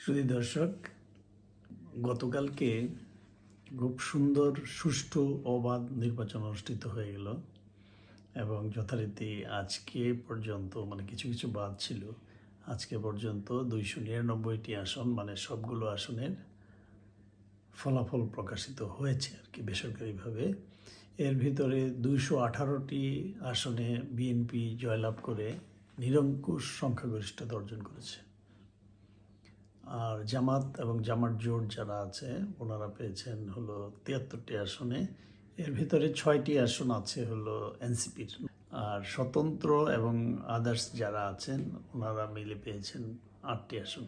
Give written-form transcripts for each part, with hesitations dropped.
সুধী দর্শক, গতকালকে খুব সুন্দর সুষ্ঠু অবাধ নির্বাচন অনুষ্ঠিত হয়ে গেল এবং যথারীতি আজকে পর্যন্ত কিছু কিছু বাদ ছিল। আজকে পর্যন্ত 299টি আসন সবগুলো আসনের ফলাফল প্রকাশিত হয়েছে আর কি বেসরকারিভাবে। এর ভিতরে 218টি আসনে বিএনপি জয়লাভ করে নিরঙ্কুশ সংখ্যাগরিষ্ঠতা অর্জন করেছে। আর জামাত এবং জামাত জোট যারা আছে ওনারা পেয়েছেন হলো 73টি আসনে। এর ভিতরে 6টি আসন আছে হলো এনসিপির। আর স্বতন্ত্র এবং আদার্স যারা আছেন ওনারা মিলে পেয়েছেন 8টি আসন।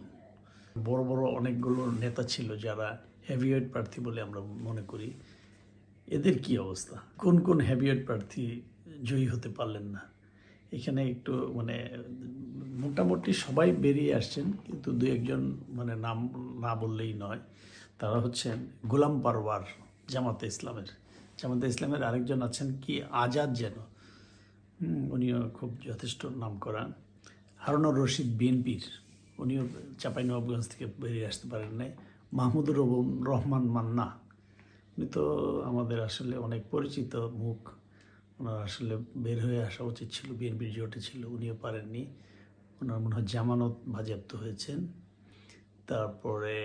বড় বড় অনেকগুলো নেতা ছিল যারা হেভিওয়েট প্রার্থী বলে আমরা মনে করি। এদের কি অবস্থা? কোন কোন হেভিওয়েট প্রার্থী জয়ী হতে পারলেন না? এখানে একটু মোটামুটি সবাই বেরিয়ে আসছেন, কিন্তু দু একজন নাম না বললেই নয়। তারা হচ্ছেন গোলাম পারওয়ার জামাতে ইসলামের আরেকজন আছেন কি আজাদ যেন, উনিও খুব যথেষ্ট নাম করা। হারুনুর রশিদ বিএনপির, উনিও চাঁপাইনবাবগঞ্জ থেকে বেরিয়ে আসতে পারেন নাই। মাহমুদুর রহমান মান্না, উনি তো আমাদের আসলে অনেক পরিচিত মুখ, ওনার আসলে বের হয়ে আসা উচিত ছিল, বিএনপির জোটে ছিল, উনিও পারেননি। ওনার মনে হয় জামানত বাজেয়াপ্ত হয়েছেন। তারপরে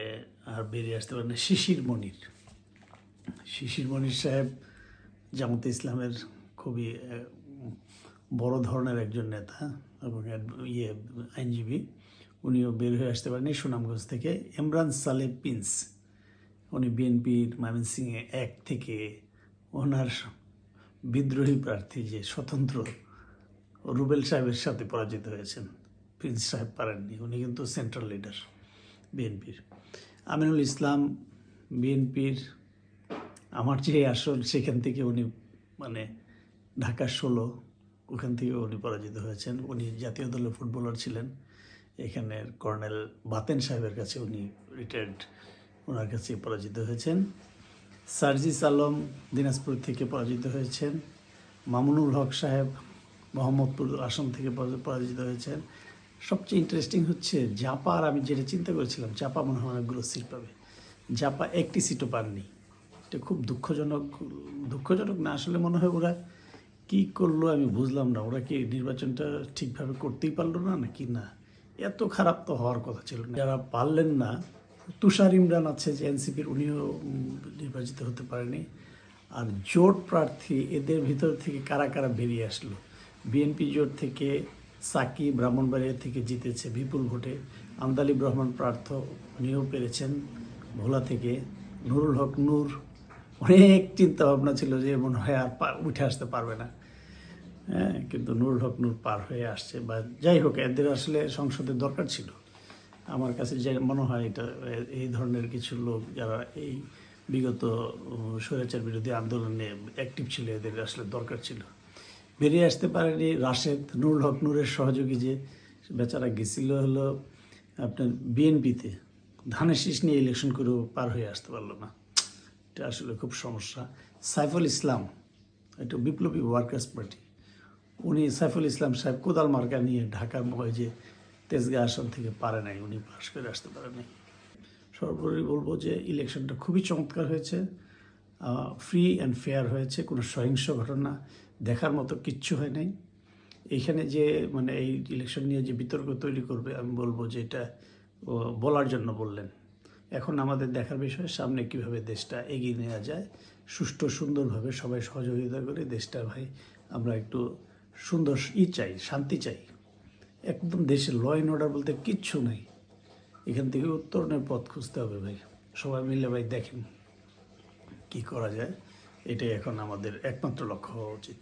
আর বেরিয়ে আসতে পারেন শিশির মনির সাহেব জামাতে ইসলামের খুবই বড় ধরনের একজন নেতা এবং আইনজীবী, উনিও বের হয়ে আসতে পারেননি সুনামগঞ্জ থেকে। ইমরান সালেহ প্রিন্স, উনি বিএনপির ময়মনসিংহে 1 থেকে ওনার বিদ্রোহী প্রার্থী যে স্বতন্ত্র রুবেল সাহেবের সাথে পরাজিত হয়েছেন। প্রিন্স সাহেব পারেননি, উনি কিন্তু সেন্ট্রাল লিডার বিএনপির। আমিনুল ইসলাম বিএনপির আমার যে আসন সেখান থেকে উনি ঢাকা 16 ওখান থেকে উনি পরাজিত হয়েছেন। উনি জাতীয় দলের ফুটবলার ছিলেন। এখানের কর্নেল বাতেন সাহেবের কাছে উনি রিটায়ার্ড, ওনার কাছে পরাজিত হয়েছেন। সার্জিস আলম দিনাজপুর থেকে পরাজিত হয়েছেন। মামুনুল হক সাহেব মোহাম্মদপুর আসন থেকে পরাজিত হয়েছেন। সবচেয়ে ইন্টারেস্টিং হচ্ছে জাপার, আমি যেটা চিন্তা করেছিলাম জাপা মনে হয় অনেকগুলো সিট পাবে, জাপা একটি সিটও পাননি। এটা খুব দুঃখজনক না, আসলে মনে হয় ওরা কি করলো আমি বুঝলাম না। ওরা কি নির্বাচনটা ঠিকভাবে করতেই পারলো না নাকি না, এত খারাপ তো হওয়ার কথা ছিল না। যারা পারলেন না, তুষার ইমরান আছে যে এনসিপির, উনিও নির্বাচিত হতে পারেনি। আর জোট প্রার্থী এদের ভিতর থেকে কারা কারা বেরিয়ে আসলো? বিএনপি জোট থেকে সাকিব ব্রাহ্মণবাড়িয়া থেকে জিতেছে বিপুল ভোটে। আমদালিব রহমান প্রার্থ, উনিও পেরেছেন ভোলা থেকে। নুরুল হক নূর, অনেক চিন্তা ভাবনা ছিল যে মনে হয় আর উঠে আসতে পারবে না, কিন্তু নুরুল হক নূর পার হয়ে আসছে। বা যাই হোক, এদের আসলে সংসদের দরকার ছিল। আমার কাছে যে মনে হয় এটা এই ধরনের কিছু লোক যারা এই বিগত স্বৈরাচার বিরোধী আন্দোলনে অ্যাক্টিভ ছিল, এদের আসলে দরকার ছিল। বেরিয়ে আসতে পারেনি রাশেদ, নুরুল হক নূরের সহযোগী যে বেচারা গেছিল হলো আপনার বিএনপিতে, ধানের শীষ নিয়ে ইলেকশন করেও পার হয়ে আসতে পারলো না। এটা আসলে খুব সমস্যা। সাইফুল ইসলাম, এটা বিপ্লবী ওয়ার্কার্স পার্টি, উনি সাইফুল ইসলাম সাহেব কোদাল মার্কা নিয়ে ঢাকার যে তেজগাঁ আসন থেকে পারে নাই, উনি পাস করে আসতে পারে নাই। সর্বোপরি বলবো যে ইলেকশনটা খুবই চমৎকার হয়েছে, ফ্রি অ্যান্ড ফেয়ার হয়েছে, কোনো সহিংস ঘটনা দেখার মতো কিচ্ছু হয় নাই। এইখানে যে এই ইলেকশন নিয়ে যে বিতর্ক তৈরি করবে, আমি বলবো যে এটা বলার জন্য বললেন। এখন আমাদের দেখার বিষয় সামনে কিভাবে দেশটা এগিয়ে নেওয়া যায় সুষ্ঠু সুন্দরভাবে, সবাই সহযোগিতা করে দেশটা আমরা একটু সুন্দর চাই, শান্তি চাই। একদম দেশে ল অ্যান্ড অর্ডার বলতে কিচ্ছু নাই। এখান থেকে উত্তরণের পথ খুঁজতে হবে ভাই, সবাই মিলে দেখেন কি করা যায়। এটাই এখন আমাদের একমাত্র লক্ষ্য হওয়া উচিত।